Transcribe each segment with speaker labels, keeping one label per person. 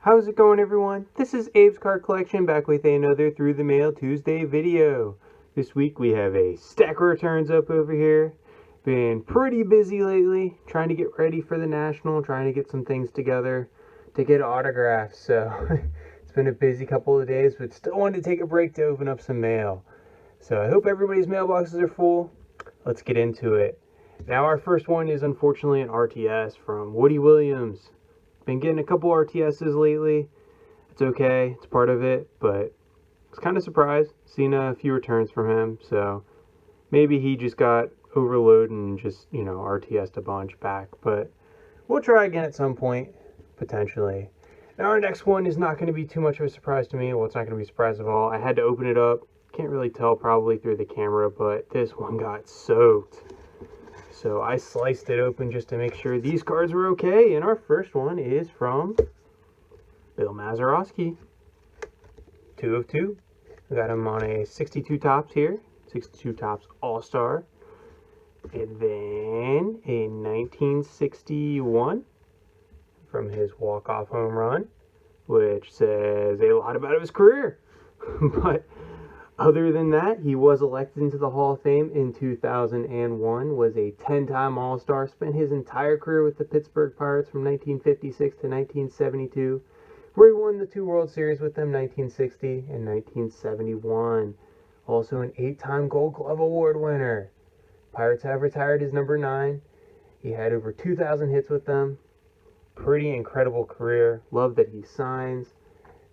Speaker 1: How's it going, everyone? This is Abe's Card Collection, back with another Through the Mail Tuesday video. This week we have a stack of returns up over here. Been pretty busy lately, trying to get ready for the National, trying to get some things together to get autographs. So it's been a busy couple of days, but still wanted to take a break to open up some mail. So I hope everybody's mailboxes are full. Let's get into it. Now our first one is unfortunately an RTS from Woody Williams. Been getting a couple RTSs lately. It's okay, it's part of it, but I was kind of surprised. Seen a few returns from him, so maybe he just got overloaded and just, RTS'd a bunch back. But we'll try again at some point, potentially. Now our next one is not going to be too much of a surprise to me. Well, it's not going to be a surprise at all. I had to open it up. Can't really tell probably through the camera, but this one got soaked. So I sliced it open just to make sure these cards were okay. And our first one is from Bill Mazeroski. 2 of 2. We got him on a 62 Topps here. 62 Topps All-Star. And then a 1961 from his walk-off home run, which says a lot about his career. But other than that, he was elected into the Hall of Fame in 2001, was a 10-time All-Star, spent his entire career with the Pittsburgh Pirates from 1956 to 1972, where he won the 2 World Series with them, 1960 and 1971. Also an 8-time Gold Glove Award winner. Pirates have retired his number 9. He had over 2,000 hits with them. Pretty incredible career. Love that he signs.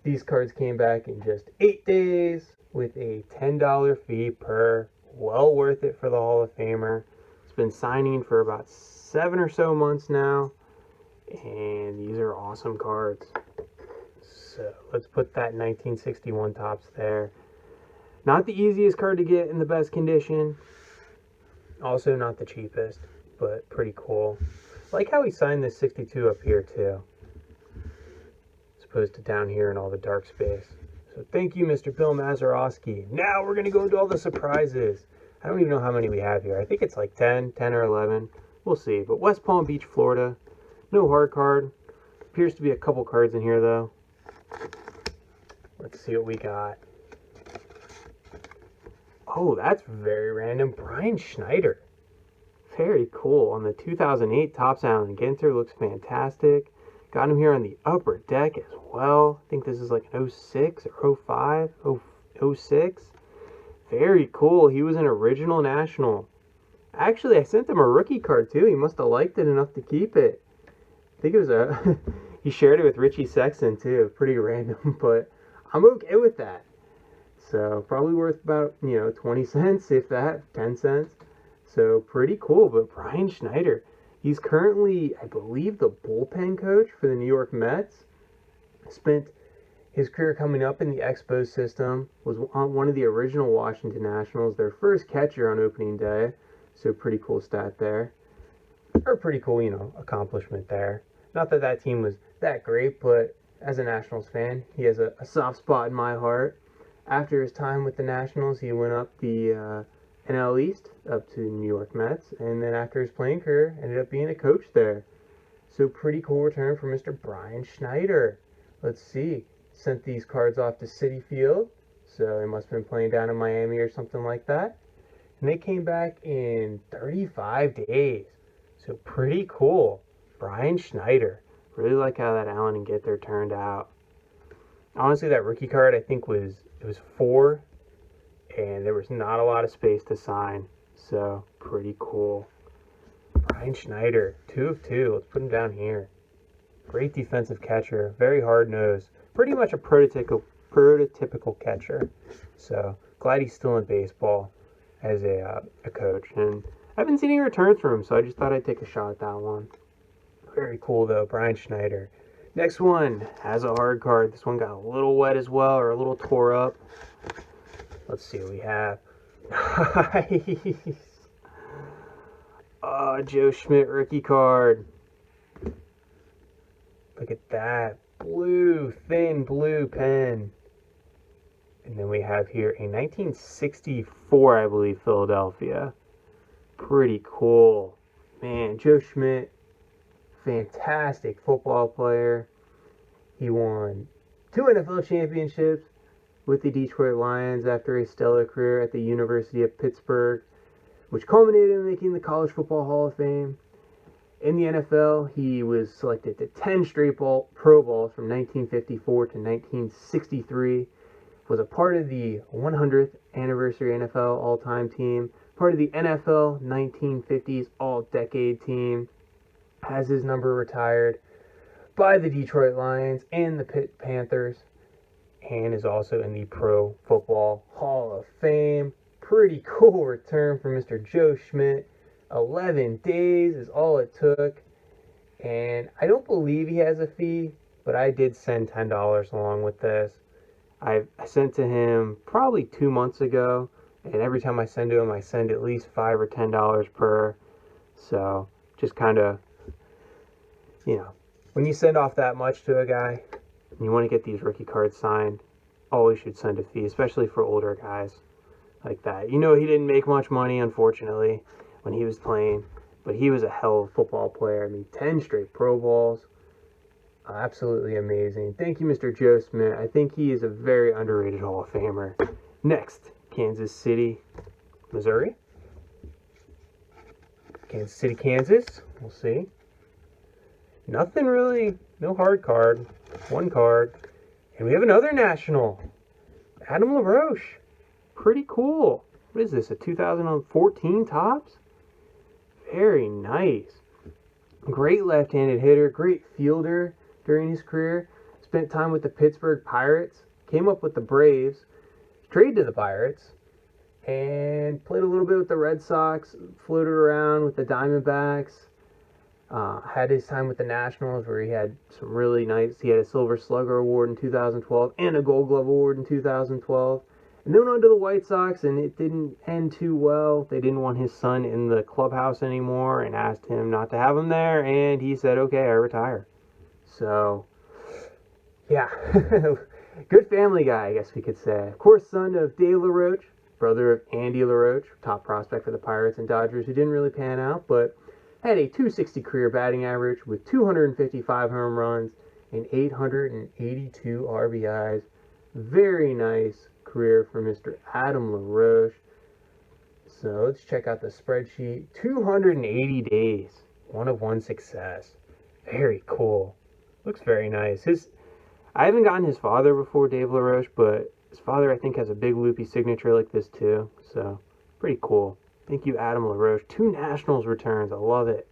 Speaker 1: These cards came back in just 8 days, with a $10 fee per. Well worth it for the Hall of Famer. It's been signing for about 7 or so months now, and these are awesome cards. So let's put that 1961 Topps there. Not the easiest card to get in the best condition. Also not the cheapest, but pretty cool. I like how he signed this 62 up here too, as opposed to down here in all the dark space. So thank you, Mr. Bill Mazeroski. Now we're going to go into all the surprises. I don't even know how many we have here. I think it's like 10 or 11. We'll see. But West Palm Beach, Florida. No hard card. Appears to be a couple cards in here, though. Let's see what we got. Oh, that's very random. Brian Schneider. Very cool. On the 2008 Topps Allen Ginter. Looks fantastic. Got him here on the upper deck as well. I think this is like an 06 or 05, 06. Very cool. He was an original National. Actually, I sent him a rookie card too. He must have liked it enough to keep it. I think it was a... he shared it with Richie Sexton too. Pretty random, but I'm okay with that. So probably worth about, 20 cents, if that, 10 cents. So pretty cool. But Brian Schneider, he's currently, I believe, the bullpen coach for the New York Mets. Spent his career coming up in the Expos system. Was on one of the original Washington Nationals, their first catcher on opening day. So pretty cool stat there. Or pretty cool, accomplishment there. Not that that team was that great, but as a Nationals fan, he has a soft spot in my heart. After his time with the Nationals, he went up the NL East up to New York Mets, and then after his playing career, ended up being a coach there. So pretty cool return for Mr. Brian Schneider. Let's see. Sent these cards off to Citi Field, so they must have been playing down in Miami or something like that. And they came back in 35 days. So pretty cool. Brian Schneider. Really like how that Allen and Ginter turned out. Honestly, that rookie card I think was 4. And there was not a lot of space to sign. So, pretty cool. Brian Schneider, 2 of 2. Let's put him down here. Great defensive catcher. Very hard-nosed. Pretty much a prototypical catcher. So, glad he's still in baseball as a coach. And I haven't seen any returns from him, so I just thought I'd take a shot at that one. Very cool, though. Brian Schneider. Next one has a hard card. This one got a little wet as well, or a little tore up. Let's see what we have. Nice. Oh, Joe Schmidt rookie card. Look at that. Blue, thin blue pen. And then we have here a 1964, I believe, Philadelphia. Pretty cool. Man, Joe Schmidt, fantastic football player. He won 2 NFL championships with the Detroit Lions after a stellar career at the University of Pittsburgh, which culminated in making the College Football Hall of Fame. In the NFL, he was selected to 10 straight Pro Bowls from 1954 to 1963, was a part of the 100th anniversary NFL all-time team, part of the NFL 1950s all-decade team, has his number retired by the Detroit Lions and the Pitt Panthers, and is also in the Pro Football Hall of Fame. Pretty cool return for Mr. Joe Schmidt. 11 days is all it took, and I don't believe he has a fee, but I did send $10 along with this. I sent to him probably 2 months ago, and every time I send to him, I send at least $5 or $10 per. So just kind of, when you send off that much to a guy and you want to get these rookie cards signed, always should send a fee, especially for older guys like that. He didn't make much money, unfortunately, when he was playing, but he was a hell of a football player. 10 straight Pro Bowls. Absolutely amazing. Thank you, Mr. Joe Schmidt. I think he is a very underrated Hall of Famer. Next, Kansas City, Missouri. Kansas City, Kansas. We'll see. Nothing really. No hard card. One card. And we have another national. Adam LaRoche. Pretty cool. What is this, a 2014 Topps? Very nice. Great left-handed hitter, great fielder during his career. Spent time with the Pittsburgh Pirates, came up with the Braves, traded to the Pirates, and played a little bit with the Red Sox, floated around with the Diamondbacks, had his time with the Nationals where he had some really nice, he had a Silver Slugger Award in 2012 and a Gold Glove Award in 2012. And then went on to the White Sox, and it didn't end too well. They didn't want his son in the clubhouse anymore and asked him not to have him there, and he said, okay, I retire. So, yeah, good family guy, I guess we could say. Of course, son of Dave LaRoche, brother of Andy LaRoche, top prospect for the Pirates and Dodgers, who didn't really pan out, but had a .260 career batting average with 255 home runs and 882 RBIs. Very nice career for Mr. Adam LaRoche. So let's check out the spreadsheet. 280 days, 1 of 1 success. Very cool. Looks very nice. I haven't gotten his father before, Dave LaRoche, but his father I think has a big loopy signature like this too. So pretty cool. Thank you, Adam LaRoche. 2 Nationals returns. I love it.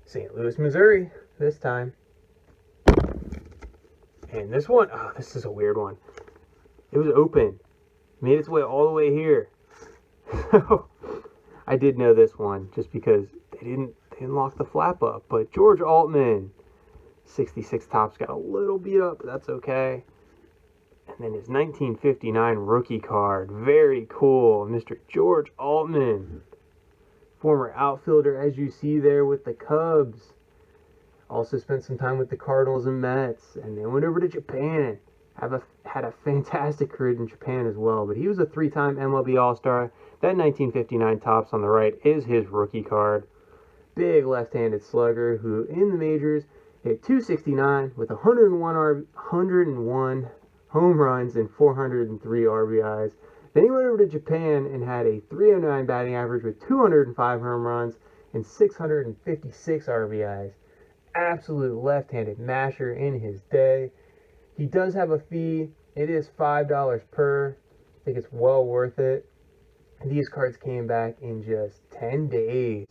Speaker 1: St. Louis, Missouri this time. And this one, oh, this is a weird one. It was open. Made its way all the way here. I did know this one just because they didn't lock the flap up. But George Altman, 66 Topps, got a little beat up, but that's okay. And then his 1959 rookie card. Very cool. Mr. George Altman. Former outfielder, as you see there with the Cubs. Also spent some time with the Cardinals and Mets. And then went over to Japan. Had a fantastic career in Japan as well. But he was a 3-time MLB All-Star. That 1959 Topps on the right is his rookie card. Big left-handed slugger who in the majors hit .269 with 101 home runs and 403 RBIs. Then he went over to Japan and had a .309 batting average with 205 home runs and 656 RBIs. Absolute left-handed masher in his day. He does have a fee. It is $5 per. I think it's well worth it. These cards came back in just 10 days.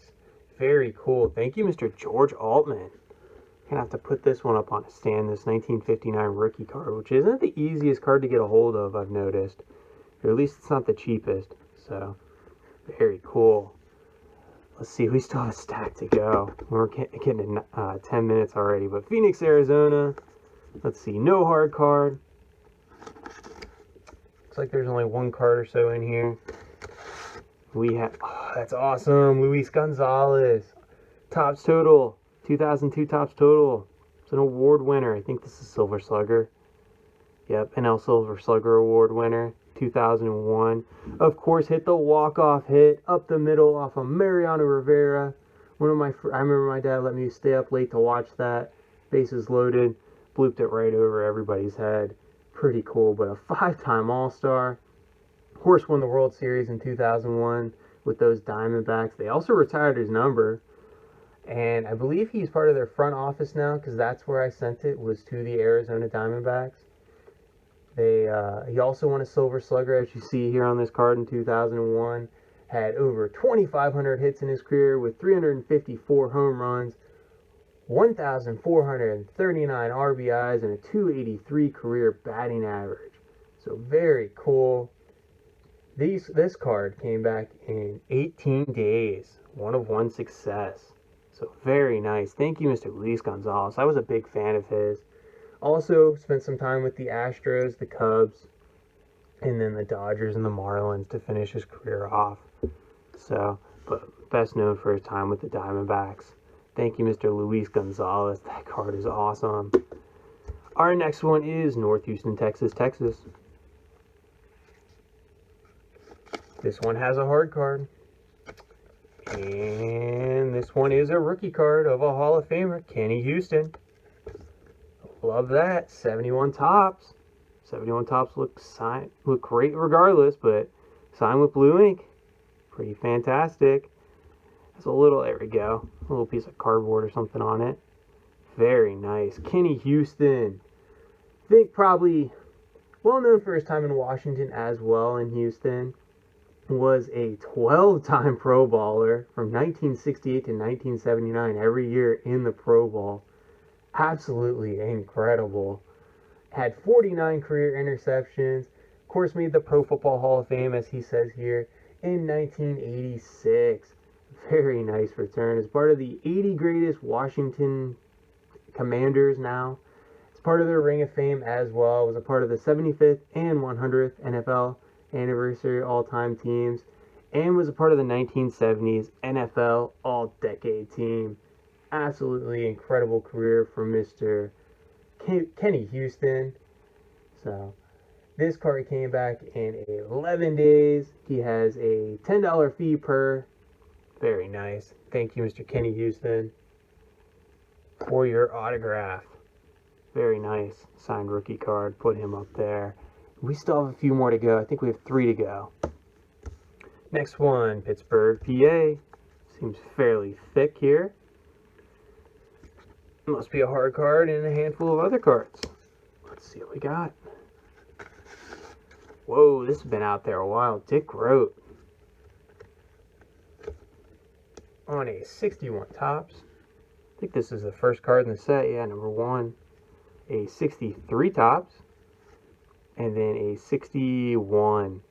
Speaker 1: Very cool. Thank you, Mr. George Altman. I'm going to have to put this one up on a stand, this 1959 rookie card, which isn't the easiest card to get a hold of, I've noticed. Or at least it's not the cheapest. So, very cool. Let's see, we still have a stack to go. We're getting 10 minutes already. But Phoenix, Arizona. Let's see, no hard card. Looks like there's only one card or so in here. We have, oh, that's awesome, Luis Gonzalez. Topps total, 2002 Topps total. It's an award winner. I think this is Silver Slugger. Yep, NL Silver Slugger Award winner, 2001. Of course, hit the walk-off hit up the middle off of Mariano Rivera. I remember my dad let me stay up late to watch that. bases loaded, blooped it right over everybody's head. Pretty cool, but a 5-time All-Star. Horse won the World Series in 2001 with those Diamondbacks. They also retired his number, and I believe he's part of their front office now, because that's where I sent it, was to the Arizona Diamondbacks. He also won a Silver Slugger, as you see here on this card, in 2001. Had over 2,500 hits in his career with 354 home runs, 1,439 RBIs, and a 283 career batting average. So very cool. This card came back in 18 days. 1-of-1 success. So very nice. Thank you, Mr. Luis Gonzalez. I was a big fan of his. Also spent some time with the Astros, the Cubs, and then the Dodgers and the Marlins to finish his career off. So, but best known for his time with the Diamondbacks. Thank you, Mr. Luis Gonzalez. That card is awesome. Our next one is North Houston, Texas. This one has a hard card. And this one is a rookie card of a Hall of Famer, Kenny Houston. Love that. 71 tops. 71 tops look great regardless, but signed with blue ink. Pretty fantastic. There's a little, there we go, a little piece of cardboard or something on it. Very nice. Kenny Houston. I think probably well known for his time in Washington as well in Houston. Was a 12-time Pro Bowler from 1968 to 1979, every year in the Pro Bowl. Absolutely incredible. Had 49 career interceptions. Of course, made the Pro Football Hall of Fame, as he says here, in 1986. Very nice return. As part of the 80 greatest Washington Commanders now. It's part of their Ring of Fame as well. Was a part of the 75th and 100th NFL anniversary all-time teams, and was a part of the 1970s NFL all-decade team. Absolutely incredible career for Mr. Kenny Houston. So this card came back in 11 days. He has a $10 fee per. Very nice. Thank you, Mr. Kenny Houston, for your autograph. Very nice. Signed rookie card. Put him up there. We still have a few more to go. I think we have 3 to go. Next one, Pittsburgh, PA. Seems fairly thick here. Must be a hard card and a handful of other cards. Let's see what we got. Whoa, this has been out there a while. Dick Groat. On a 61 tops. I think this is the first card in the set. Yeah, number 1. A 63 tops. And then a 61.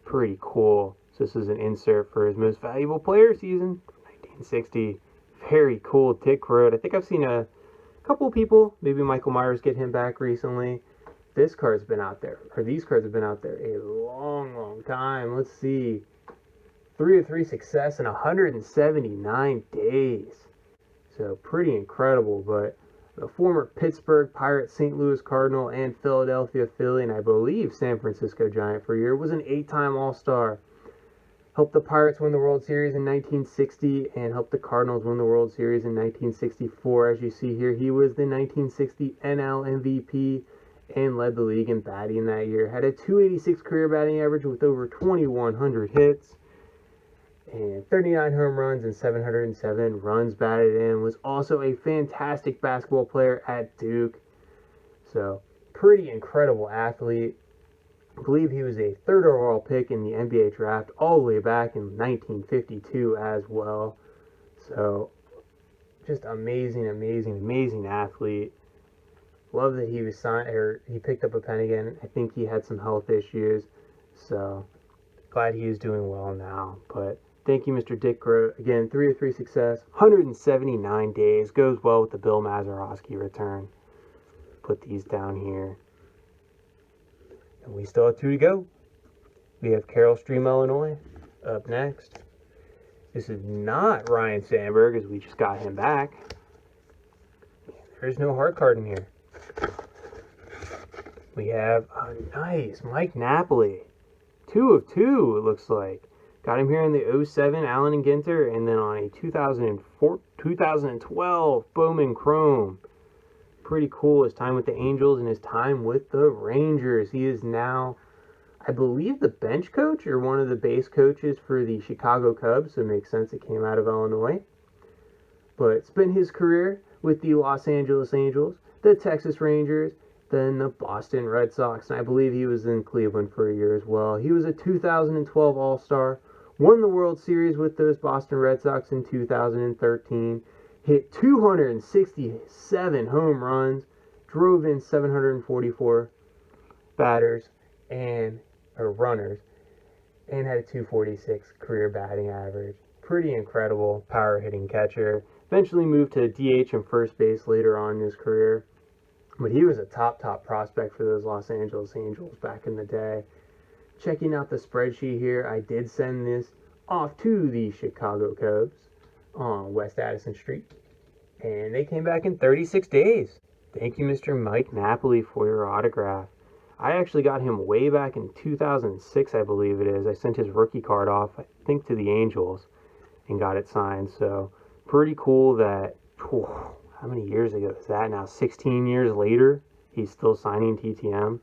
Speaker 1: Pretty cool. So this is an insert for his most valuable player season, 1960. Very cool. Dick Groat. I think I've seen a couple people, maybe Michael Myers, get him back recently. This card's been out there, or these cards have been out there a long time. Let's see. 3-of-3 success in 179 days. So pretty incredible, but the former Pittsburgh Pirate, St. Louis Cardinal, and Philadelphia Philly, and I believe San Francisco Giant for a year, was an 8-time All-Star. Helped the Pirates win the World Series in 1960 and helped the Cardinals win the World Series in 1964. As you see here, he was the 1960 NL MVP and led the league in batting that year. Had a 286 career batting average with over 2,100 hits and 39 home runs and 707 runs batted in. Was also a fantastic basketball player at Duke. So, pretty incredible athlete. I believe he was a 3rd overall pick in the NBA draft all the way back in 1952 as well. So, just amazing athlete. Love that he was signed, or he picked up a pen again. I think he had some health issues. So, glad he is doing well now. But thank you, Mr. Dick Groat. Again, 3-of-3 success, 179 days. Goes well with the Bill Mazeroski return. Put these down here. And we still have 2 to go. We have Carroll Stream, Illinois, up next. This is not Ryan Sandberg, as we just got him back. There's no hard card in here. We have a nice Mike Napoli. 2 of 2, it looks like. Got him here in the 07 Allen and Ginter, and then on a 2012 Bowman Chrome. Pretty cool, his time with the Angels and his time with the Rangers. He is now, I believe, the bench coach or one of the base coaches for the Chicago Cubs, so it makes sense it came out of Illinois. But spent his career with the Los Angeles Angels, the Texas Rangers, then the Boston Red Sox, and I believe he was in Cleveland for a year as well. He was a 2012 All-Star, won the World Series with those Boston Red Sox in 2013, hit 267 home runs, drove in 744 batters or runners, and had a 246 career batting average. Pretty incredible power hitting catcher. Eventually moved to DH and first base later on in his career. But he was a top prospect for those Los Angeles Angels back in the day. Checking out the spreadsheet here, I did send this off to the Chicago Cubs on West Addison Street. And they came back in 36 days. Thank you, Mr. Mike Napoli, for your autograph. I actually got him way back in 2006, I believe it is. I sent his rookie card off, I think, to the Angels and got it signed. So pretty cool that, how many years ago is that now? 16 years later, he's still signing TTM.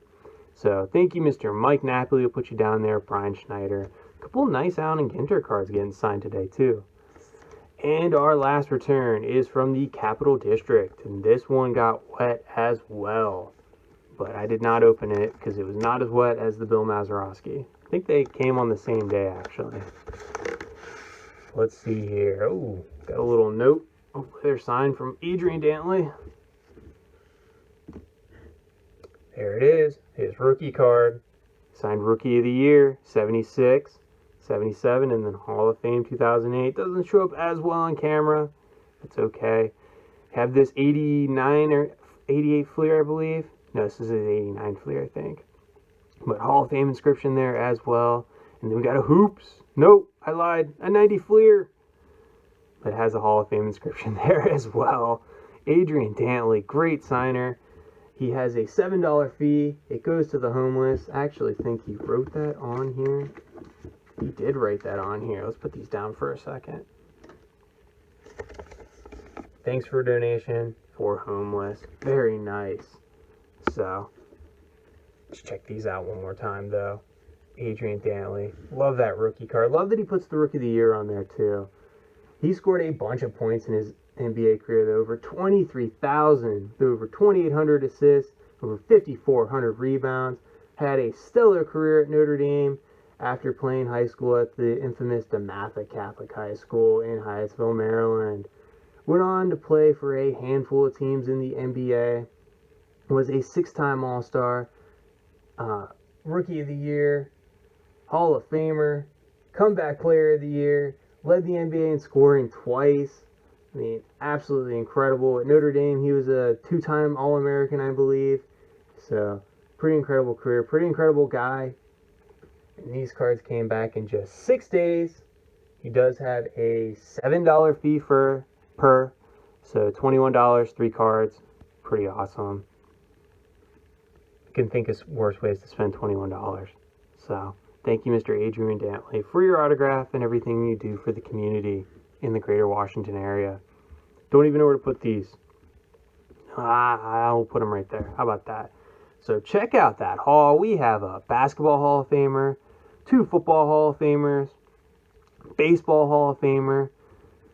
Speaker 1: So thank you, Mr. Mike Napoli. We'll put you down there. Brian Schneider. A couple nice Allen and Ginter cards getting signed today, too. And our last return is from the Capital District. And this one got wet as well. But I did not open it because it was not as wet as the Bill Mazeroski. I think they came on the same day, actually. Let's see here. Oh, got a little note. Oh, there's signed from Adrian Dantley. There it is. His rookie card. Signed Rookie of the Year, 76, 77, and then Hall of Fame 2008. Doesn't show up as well on camera. It's okay. Have this 89 or 88 Fleer, I believe. No, this is his 89 Fleer, I think. But Hall of Fame inscription there as well. And then we got a Hoops. Nope, I lied. A 90 Fleer. But it has a Hall of Fame inscription there as well. Adrian Dantley, great signer. He has a $7 fee. It goes to the homeless. I actually think he wrote that on here. He did write that on here. Let's put these down for a second. Thanks for a donation for homeless. Very nice. So, let's check these out one more time, though. Adrian Dantley. Love that rookie card. Love that he puts the Rookie of the Year on there, too. He scored a bunch of points in his NBA career, though. Over 23,000, over 2,800 assists, over 5,400 rebounds. Had a stellar career at Notre Dame after playing high school at the infamous DeMatha Catholic High School in Hyattsville, Maryland. Went on to play for a handful of teams in the NBA. Was a 6-time All-Star, Rookie of the Year, Hall of Famer, Comeback Player of the Year, led the NBA in scoring twice. I mean, absolutely incredible. At Notre Dame, he was a 2-time All-American, I believe. So, pretty incredible career, pretty incredible guy. And these cards came back in just 6 days. He does have a $7 fee per, so $21, 3 cards. Pretty awesome. I can think of worse ways to spend $21. So, thank you, Mr. Adrian Dantley, for your autograph and everything you do for the community in the greater Washington area. Don't even know where to put these. I'll put them right there. How about that? So check out that haul. We have a basketball Hall of Famer, 2 football Hall of Famers, baseball Hall of Famer,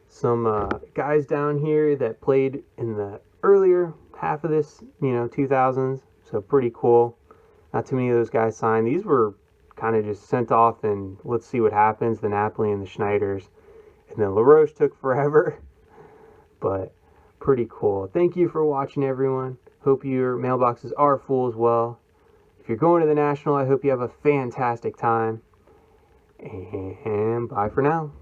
Speaker 1: some guys down here that played in the earlier half of this, 2000s. So pretty cool. Not too many of those guys signed. These were kind of just sent off and let's see what happens. The Napoli and the Schneiders. And then LaRoche took forever. But pretty cool. Thank you for watching, everyone. Hope your mailboxes are full as well. If you're going to the National, I hope you have a fantastic time. And bye for now.